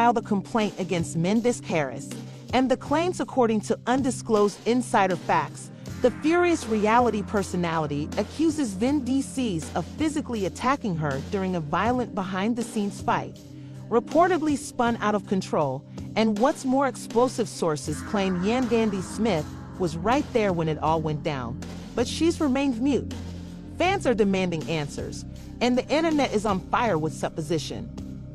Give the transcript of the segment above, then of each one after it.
filed a complaint against Mendeecees, and the claims, according to undisclosed insider facts, the furious reality personality accuses Mendeecees of physically attacking her during a violent behind-the-scenes fight, reportedly spun out of control, and what's more, explosive sources claim Yandy Smith was right there when it all went down, but she's remained mute. Fans are demanding answers, and the internet is on fire with supposition.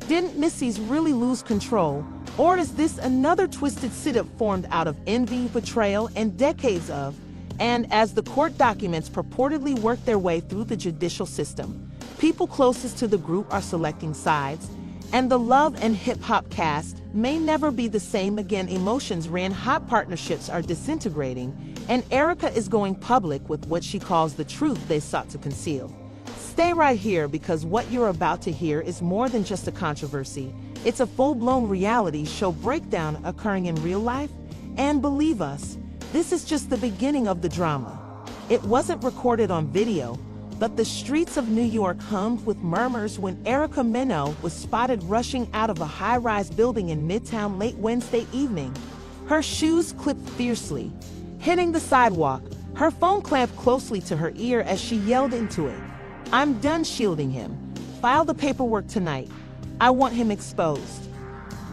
Didn't Mendeecees really lose control, or is this another twisted setup formed out of envy, betrayal, and decades of, and as the court documents purportedly work their way through the judicial system, people closest to the group are selecting sides, and the love and hip-hop cast may never be the same again. Emotions ran hot, partnerships are disintegrating, and Erica is going public with what she calls the truth they sought to conceal. Stay right here, because what you're about to hear is more than just a controversy. It's a full-blown reality show breakdown occurring in real life, and believe us, this is just the beginning of the drama. It wasn't recorded on video, but the streets of New York hummed with murmurs when Erica Mena was spotted rushing out of a high-rise building in Midtown late Wednesday evening. Her shoes clipped fiercely, hitting the sidewalk, her phone clamped closely to her ear as she yelled into it, "I'm done shielding him. File the paperwork tonight. I want him exposed."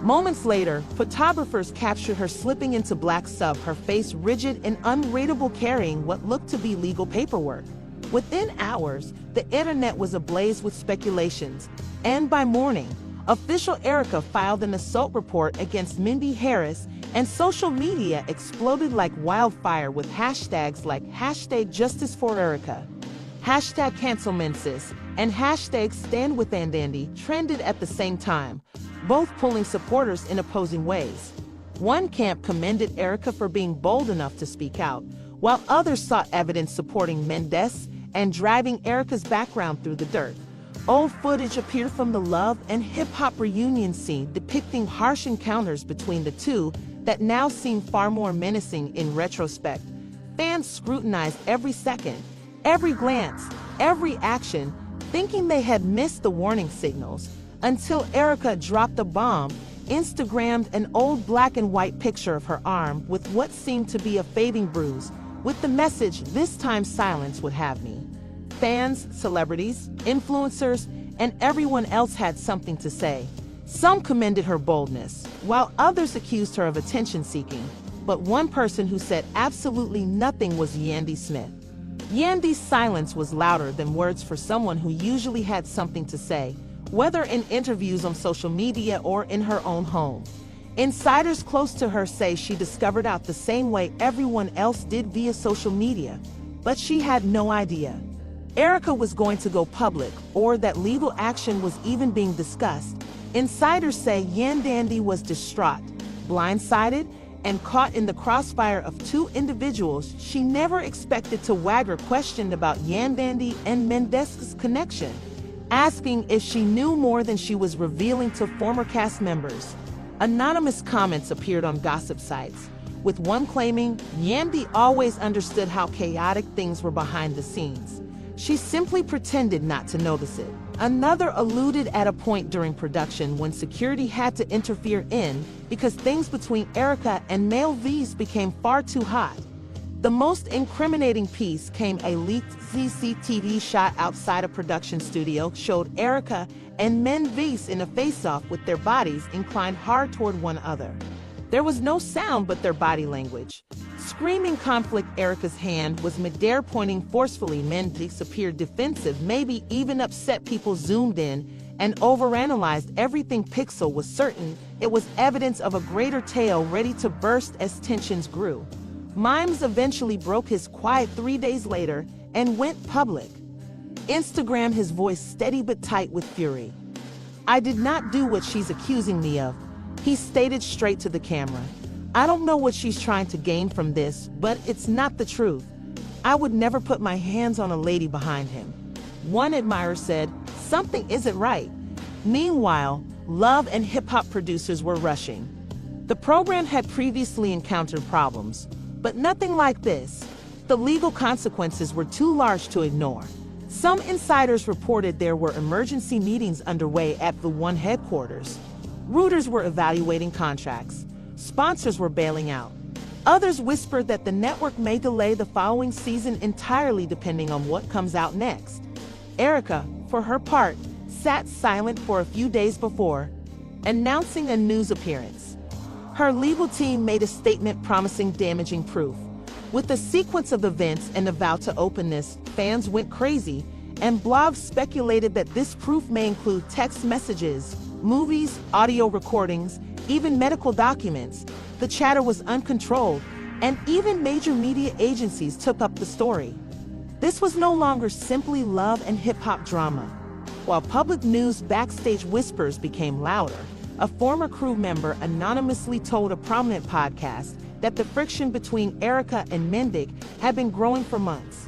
Moments later, photographers captured her slipping into black sub, her face rigid and unreadable, carrying what looked to be legal paperwork. Within hours, the internet was ablaze with speculations, and by morning, official Erica filed an assault report against Mendeecees, and social media exploded like wildfire with hashtags like #JusticeForErica, #CancelMendeecees, and #StandWithYandy trended at the same time, both pulling supporters in opposing ways. One camp commended Erica for being bold enough to speak out, while others sought evidence supporting Mendeecees and driving Erica's background through the dirt. Old footage appeared from the love and hip-hop reunion scene, depicting harsh encounters between the two that now seem far more menacing in retrospect. Fans scrutinized every second, every glance, every action, thinking they had missed the warning signals, until Erica dropped a bomb, Instagrammed an old black and white picture of her arm with what seemed to be a fading bruise, with the message, "This time silence would have me." Fans, celebrities, influencers, and everyone else had something to say. Some commended her boldness, while others accused her of attention-seeking. But one person who said absolutely nothing was Yandy Smith. Yandy's silence was louder than words for someone who usually had something to say, whether in interviews on social media or in her own home. Insiders close to her say she discovered out the same way everyone else did, via social media, but she had no idea Erica was going to go public, or that legal action was even being discussed. Insiders say Yandy was distraught, blindsided, and caught in the crossfire of two individuals she never expected to. Wagger questioned about Yandy and Mendeecees' connection, asking if she knew more than she was revealing to former cast members. Anonymous comments appeared on gossip sites, with one claiming Yandy always understood how chaotic things were behind the scenes. She simply pretended not to notice it. Another alluded at a point during production when security had to interfere because things between Erica and Mendeecees became far too hot. The most incriminating piece came a leaked CCTV shot outside a production studio showed Erica and Mendeecees in a face-off with their bodies inclined hard toward one another. There was no sound but their body language. Screaming conflict. Erica's hand was midair, pointing forcefully. Mendeecees appeared defensive, maybe even upset. People zoomed in and overanalyzed everything. Pixel was certain it was evidence of a greater tale ready to burst as tensions grew. Mimes eventually broke his quiet 3 days later and went public. Instagram, his voice steady but tight with fury. "I did not do what she's accusing me of," he stated straight to the camera. "I don't know what she's trying to gain from this, but it's not the truth. I would never put my hands on a lady behind him." One admirer said, "Something isn't right." Meanwhile, Love and hip-hop producers were rushing. The program had previously encountered problems, but nothing like this. The legal consequences were too large to ignore. Some insiders reported there were emergency meetings underway at the One headquarters. Rooters were evaluating contracts. Sponsors were bailing out. Others whispered that the network may delay the following season entirely depending on what comes out next. Erica, for her part, sat silent for a few days before announcing a news appearance. Her legal team made a statement promising damaging proof. With the sequence of events and a vow to openness, fans went crazy, and blogs speculated that this proof may include text messages, movies, audio recordings, even medical documents. The chatter was uncontrolled, and even major media agencies took up the story. This was no longer simply love and hip-hop drama. While public news backstage whispers became louder, a former crew member anonymously told a prominent podcast that the friction between Erica and Mendeecees had been growing for months.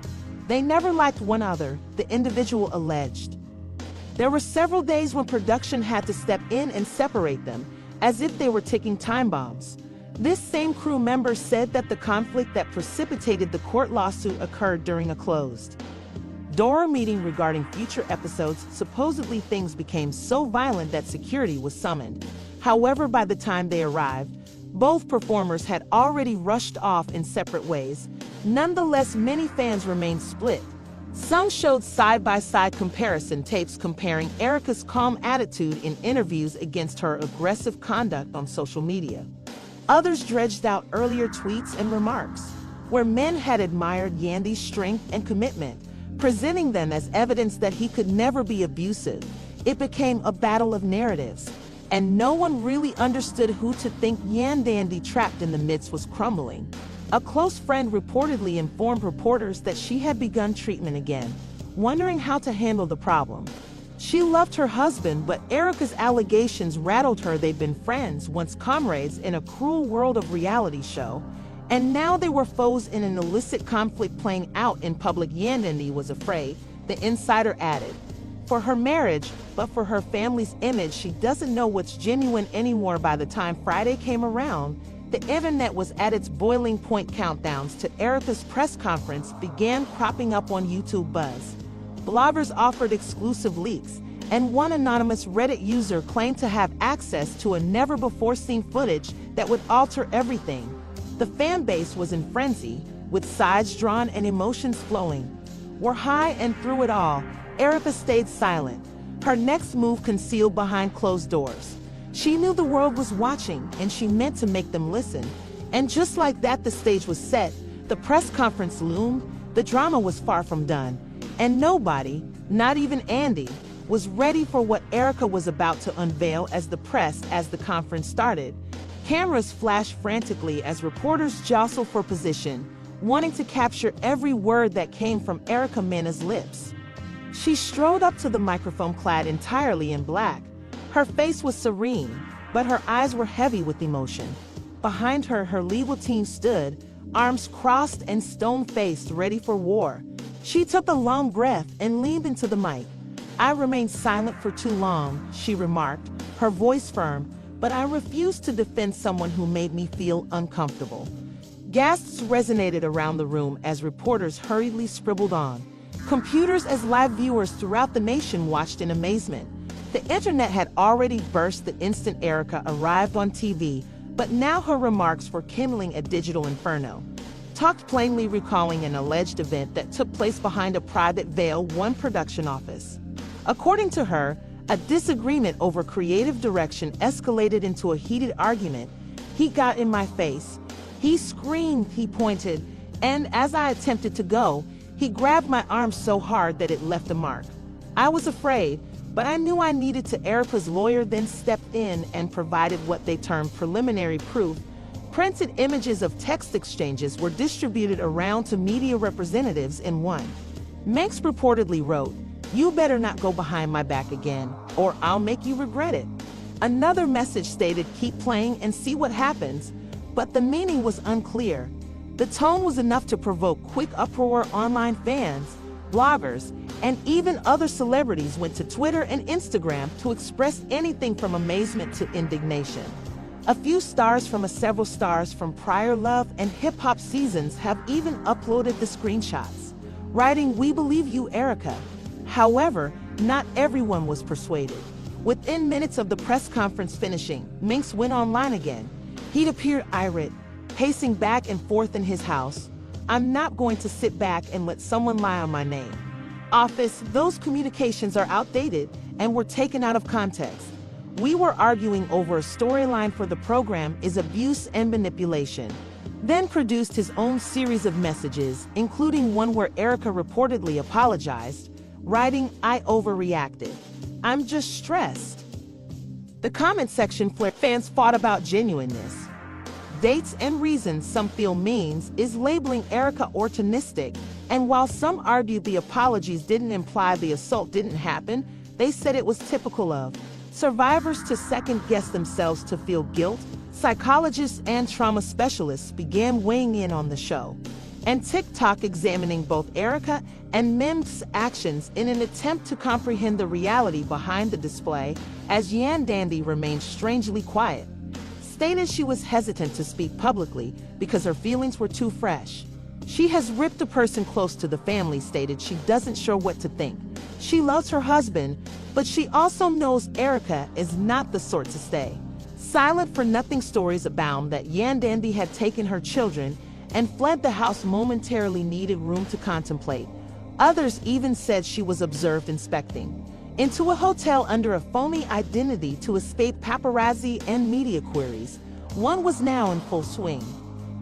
They never liked one another, the individual alleged. There were several days when production had to step in and separate them, as if they were ticking time bombs. This same crew member said that the conflict that precipitated the court lawsuit occurred during a closed-door meeting regarding future episodes. Supposedly things became so violent that security was summoned. However, by the time they arrived, both performers had already rushed off in separate ways. Nonetheless, many fans remained split. Some showed side-by-side comparison tapes comparing Erica's calm attitude in interviews against her aggressive conduct on social media. Others dredged out earlier tweets and remarks, where men had admired Yandy's strength and commitment, presenting them as evidence that he could never be abusive. It became a battle of narratives, and no one really understood who to think. Yandy, trapped in the midst, was crumbling. A close friend reportedly informed reporters that she had begun treatment again, wondering how to handle the problem. She loved her husband, but Erica's allegations rattled her. They'd been friends, once comrades in a cruel world of reality show, and now they were foes in an illicit conflict playing out in public. Yandy was afraid, the insider added, for her marriage, but for her family's image. She doesn't know what's genuine anymore. By the time Friday came around, the internet was at its boiling point. Countdowns to Erica's press conference began cropping up on YouTube. Bloggers offered exclusive leaks, and one anonymous Reddit user claimed to have access to a never-before-seen footage that would alter everything. The fan base was in frenzy, with sides drawn and emotions flowing. Were high, and through it all, Erica stayed silent, her next move concealed behind closed doors. She knew the world was watching, and she meant to make them listen. And just like that, the stage was set, the press conference loomed. The drama was far from done, and nobody, not even Yandy, was ready for what Erica was about to unveil. As the conference started, cameras flashed frantically as reporters jostled for position, wanting to capture every word that came from Erica Mena's lips. She strode up to the microphone clad entirely in black. Her face was serene, but her eyes were heavy with emotion. Behind her, her legal team stood, arms crossed and stone-faced, ready for war. She took a long breath and leaned into the mic. "I remained silent for too long," she remarked, her voice firm, "but I refused to defend someone who made me feel uncomfortable." Gasps resonated around the room as reporters hurriedly scribbled on computers as live viewers throughout the nation watched in amazement. The internet had already burst the instant Erica arrived on TV, but now her remarks were kindling a digital inferno. Talked plainly, recalling an alleged event that took place behind a private Veil One production office. According to her, a disagreement over creative direction escalated into a heated argument. "He got in my face. He screamed," he pointed, "and as I attempted to go, he grabbed my arm so hard that it left a mark. I was afraid, but I knew I needed to." Erica's lawyer then stepped in and provided what they termed preliminary proof. Printed images of text exchanges were distributed around to media representatives. In one, Manx reportedly wrote, "You better not go behind my back again, or I'll make you regret it." Another message stated, "Keep playing and see what happens," but the meaning was unclear. The tone was enough to provoke quick uproar. Online fans, bloggers, and even other celebrities went to Twitter and Instagram to express anything from amazement to indignation. Several stars from prior Love and Hip Hop seasons have even uploaded the screenshots, writing, "We believe you, Erica." However, not everyone was persuaded. Within minutes of the press conference finishing, Minx went online again. He'd appeared irate, pacing back and forth in his house. "I'm not going to sit back and let someone lie on my name. Office, those communications are outdated and were taken out of context. We were arguing over a storyline for the program is abuse and manipulation." Then produced his own series of messages, including one where Erica reportedly apologized, writing, "I overreacted. I'm just stressed." The comment section fans fought about genuineness. Dates and reasons some feel means is labeling Erica ortonistic, and while some argued the apologies didn't imply the assault didn't happen, they said it was typical of survivors to second-guess themselves to feel guilt. Psychologists and trauma specialists began weighing in on the show, and TikTok examining both Erica and Mendeecees' actions in an attempt to comprehend the reality behind the display, as Yandy remained strangely quiet. Stated she was hesitant to speak publicly because her feelings were too fresh. She has ripped a person close to the family, stated she doesn't sure what to think. She loves her husband, but she also knows Erica is not the sort to stay silent for nothing. Stories abound that Yandy had taken her children and fled the house momentarily, needed room to contemplate. Others even said she was observed inspecting into a hotel under a phony identity to escape paparazzi and media queries. One was now in full swing.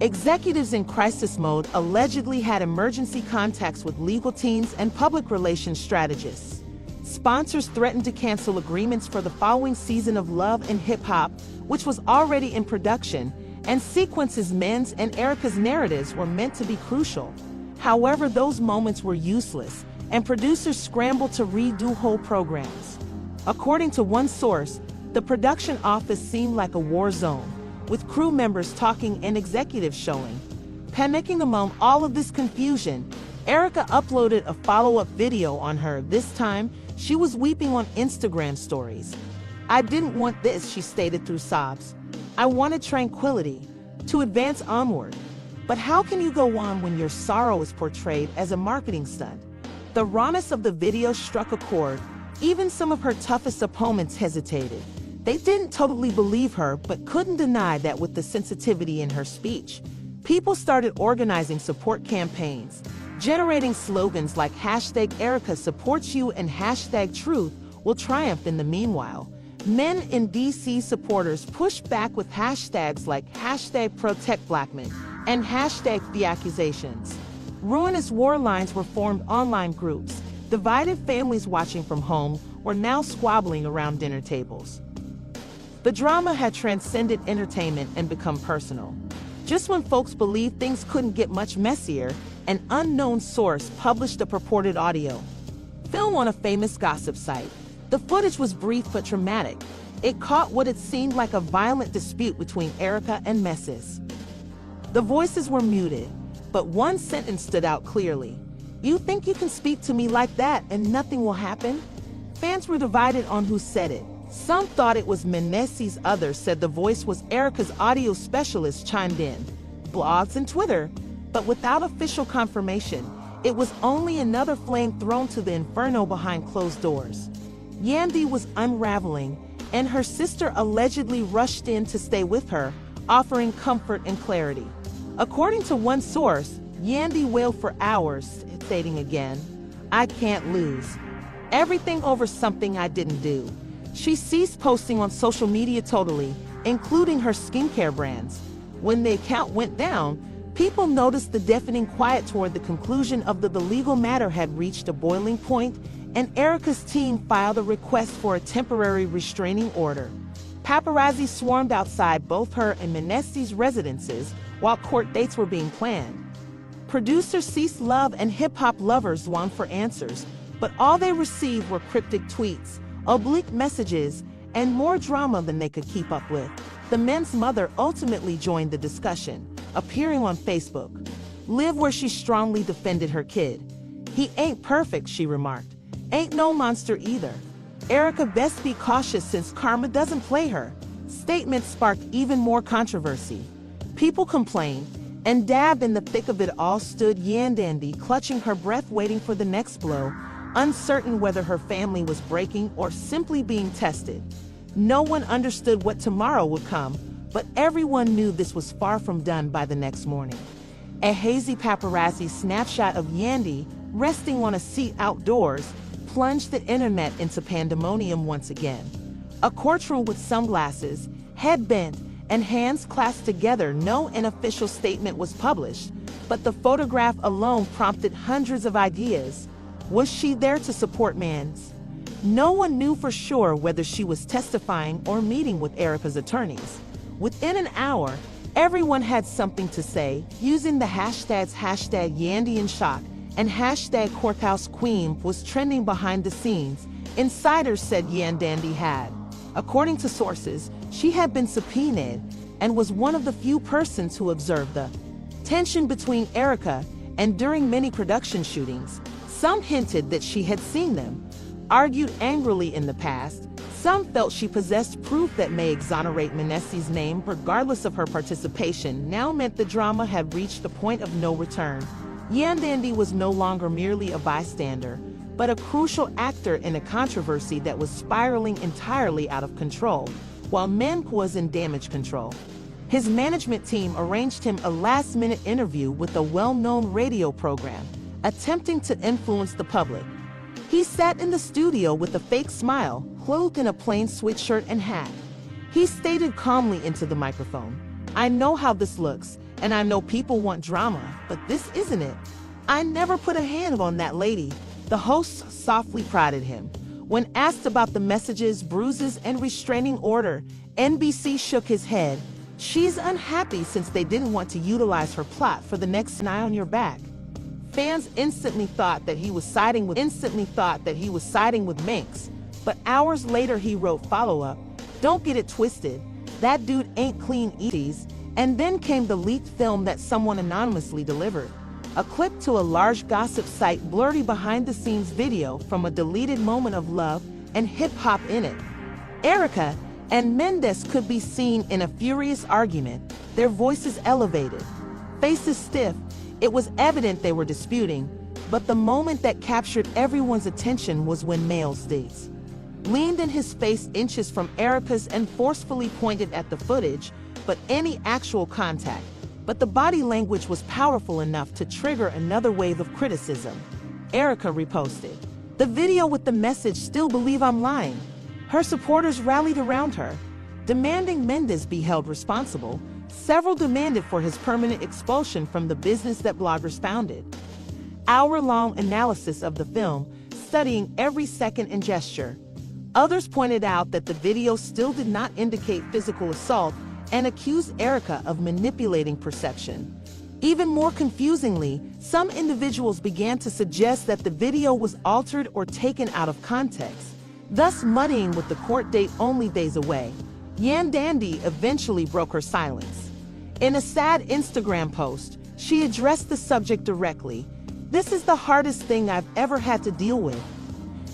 Executives in crisis mode allegedly had emergency contacts with legal teams and public relations strategists. Sponsors threatened to cancel agreements for the following season of Love and Hip Hop, which was already in production, and sequences Men's and Erica's narratives were meant to be crucial. However, those moments were useless, and producers scrambled to redo whole programs. According to one source, the production office seemed like a war zone, with crew members talking and executives showing. Panicking among all of this confusion, Erica uploaded a follow-up video on her. This time, she was weeping on Instagram stories. "I didn't want this," she stated through sobs. "I wanted tranquility, to advance onward. But how can you go on when your sorrow is portrayed as a marketing stunt?" The rawness of the video struck a chord. Even some of her toughest opponents hesitated. They didn't totally believe her, but couldn't deny that with the sensitivity in her speech, people started organizing support campaigns, generating slogans like #Erica supports you and #Truth will triumph. In the meanwhile, Mendeecees supporters pushed back with hashtags like #ProtectBlackmen and #The Accusations. Ruinous war lines were formed. Online groups, divided families watching from home, were now squabbling around dinner tables. The drama had transcended entertainment and become personal. Just when folks believed things couldn't get much messier, an unknown source published a purported audio film on a famous gossip site. The footage was brief but dramatic. It caught what had seemed like a violent dispute between Erica and Mendeecees. The voices were muted, but one sentence stood out clearly. "You think you can speak to me like that and nothing will happen?" Fans were divided on who said it. Some thought it was Mendeecees, others said the voice was Erica's. Audio specialists chimed in, blogs and Twitter, but without official confirmation. It was only another flame thrown to the inferno behind closed doors. Yandy was unraveling, and her sister allegedly rushed in to stay with her, offering comfort and clarity. According to one source, Yandy wailed for hours, stating again, "I can't lose. Everything over something I didn't do." She ceased posting on social media totally, including her skincare brands. When the account went down, people noticed the deafening quiet toward the conclusion of the legal matter had reached a boiling point, and Erica's team filed a request for a temporary restraining order. Paparazzi swarmed outside both her and Mendeecees' residences while court dates were being planned. Producers ceased. Love and Hip Hop lovers longed for answers, but all they received were cryptic tweets, oblique messages, and more drama than they could keep up with. The men's mother ultimately joined the discussion, appearing on Facebook. Live where she strongly defended her kid. "He ain't perfect," she remarked. "Ain't no monster either. Erica best be cautious since karma doesn't play her." Statements sparked even more controversy. People complained, and dab in the thick of it all stood Yandy, clutching her breath, waiting for the next blow. uncertain whether her family was breaking or simply being tested. No one understood what tomorrow would come, but everyone knew this was far from done by the next morning. A hazy paparazzi snapshot of Yandy resting on a seat outdoors plunged the internet into pandemonium once again. A courtroom with sunglasses, head bent, and hands clasped together. No unofficial statement was published, but the photograph alone prompted hundreds of ideas. Was she there to support Mendeecees? No one knew for sure whether she was testifying or meeting with Erica's attorneys. Within an hour, everyone had something to say, using the hashtags #YandyInShock and #CourthouseQueen was trending behind the scenes. Insiders said Yandy had. According to sources, she had been subpoenaed and was one of the few persons who observed the tension between Erica and during many production shootings. Some hinted that she had seen them, argued angrily in the past. Some felt she possessed proof that may exonerate Mendeecees' name regardless of her participation. Now meant the drama had reached the point of no return. Yandy was no longer merely a bystander, but a crucial actor in a controversy that was spiraling entirely out of control, while Mendeecees was in damage control. His management team arranged him a last-minute interview with a well-known radio program, attempting to influence the public. He sat in the studio with a fake smile, clothed in a plain sweatshirt and hat. He stated calmly into the microphone, "I know how this looks, and I know people want drama, but this isn't it. I never put a hand on that lady." The host softly prodded him. When asked about the messages, bruises, and restraining order, NBC shook his head. "She's unhappy since they didn't want to utilize her plot for the next Eye on Your Back." Fans instantly thought that he was siding with Mendeecees, but hours later he wrote follow-up, "Don't get it twisted, that dude ain't clean eaties." And then came the leaked film that someone anonymously delivered. A clip to a large gossip site, blurry behind-the-scenes video from a deleted moment of love and hip-hop in it. Erica and Mendeecees could be seen in a furious argument, their voices elevated, faces stiff. It was evident they were disputing, but the moment that captured everyone's attention was when Mendeecees leaned in his face inches from Erica's and forcefully pointed at the footage, but any actual contact. But the body language was powerful enough to trigger another wave of criticism. Erica reposted the video with the message, "Still believe I'm lying." Her supporters rallied around her, demanding Mendeecees be held responsible. Several demanded for his permanent expulsion from the business that bloggers founded. Hour-long analysis of the film, studying every second and gesture. Others pointed out that the video still did not indicate physical assault and accused Erica of manipulating perception. Even more confusingly, some individuals began to suggest that the video was altered or taken out of context, thus muddying with the court date only days away. Yandy eventually broke her silence. In a sad Instagram post, she addressed the subject directly. "This is the hardest thing I've ever had to deal with."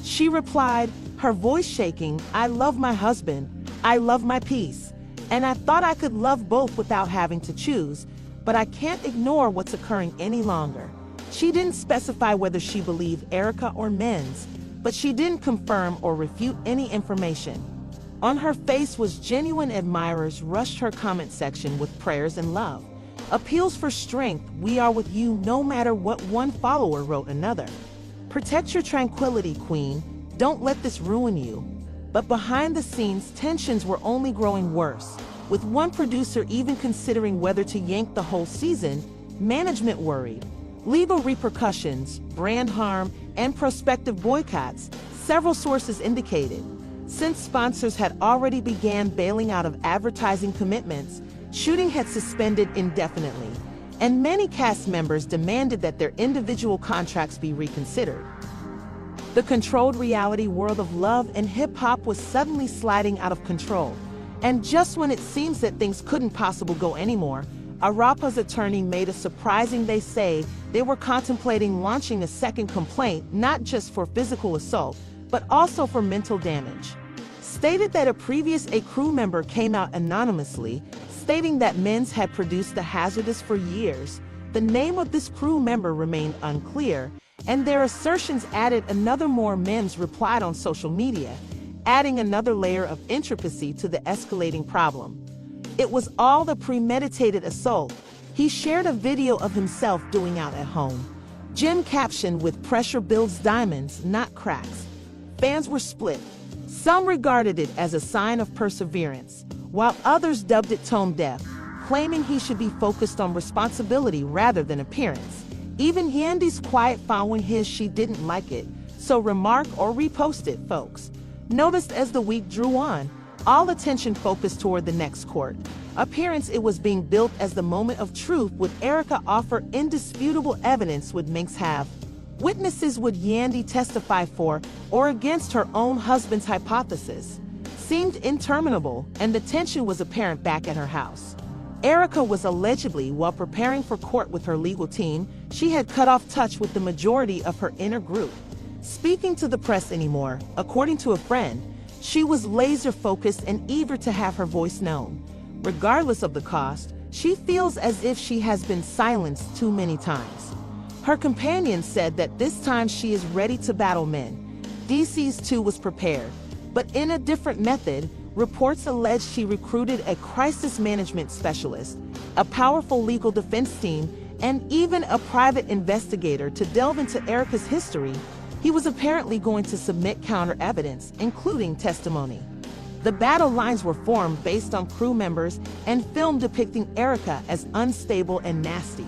She replied, her voice shaking, "I love my husband, I love my peace, and I thought I could love both without having to choose, but I can't ignore what's occurring any longer." She didn't specify whether she believed Erica or Mendeecees, but she didn't confirm or refute any information. On her face was genuine. Admirers rushed her comment section with prayers and love. Appeals for strength, "We are with you no matter what," one follower wrote another. "Protect your tranquility, Queen. Don't let this ruin you." But behind the scenes, tensions were only growing worse, with one producer even considering whether to yank the whole season. Management worried. Legal repercussions, brand harm, and prospective boycotts, several sources indicated. Since sponsors had already began bailing out of advertising commitments, shooting had suspended indefinitely, and many cast members demanded that their individual contracts be reconsidered. The controlled reality world of love and hip-hop was suddenly sliding out of control. And just when it seems that things couldn't possibly go anymore, Arapa's attorney made a surprising. They say they were contemplating launching a second complaint, not just for physical assault, but also for mental damage. Stated that a crew member came out anonymously, stating that Mendeecees had produced the hazardous for years. The name of this crew member remained unclear, and their assertions added another more men's replied on social media, adding another layer of intricacy to the escalating problem. It was all the premeditated assault. He shared a video of himself doing out at home. Jim captioned with "Pressure builds diamonds, not cracks." Fans were split. Some regarded it as a sign of perseverance, while others dubbed it tone deaf, claiming he should be focused on responsibility rather than appearance. Even Yandy's quiet following his "she didn't like it, so remark or repost it" folks noticed as the week drew on. All attention focused toward the next court appearance. It was being built as the moment of truth. Would Erica offer indisputable evidence? Would Minx have witnesses? Would Yandy testify for or against her own husband's hypothesis? Seemed interminable, and the tension was apparent back at her house. Erica was allegedly, while preparing for court with her legal team, she had cut off touch with the majority of her inner group. Speaking to the press anymore, according to a friend, she was laser-focused and eager to have her voice known. Regardless of the cost, she feels as if she has been silenced too many times. Her companion said that this time she is ready to battle men. Mendeecees too was prepared, but in a different method. Reports allege she recruited a crisis management specialist, a powerful legal defense team, and even a private investigator to delve into Erica's history. He was apparently going to submit counter evidence, including testimony. The battle lines were formed based on crew members and film depicting Erica as unstable and nasty.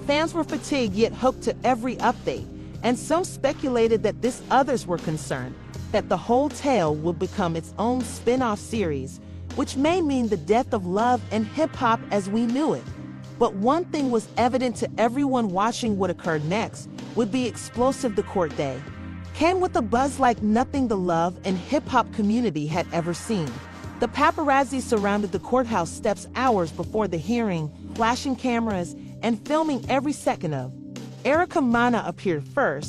Fans were fatigued yet hooked to every update, and some speculated that others were concerned that the whole tale would become its own spin-off series, which may mean the death of love and hip-hop as we knew it. But one thing was evident to everyone watching: what occurred next would be explosive. The court day came with a buzz like nothing the love and hip-hop community had ever seen. The paparazzi surrounded the courthouse steps hours before the hearing, flashing cameras and filming every second of. Mena appeared first,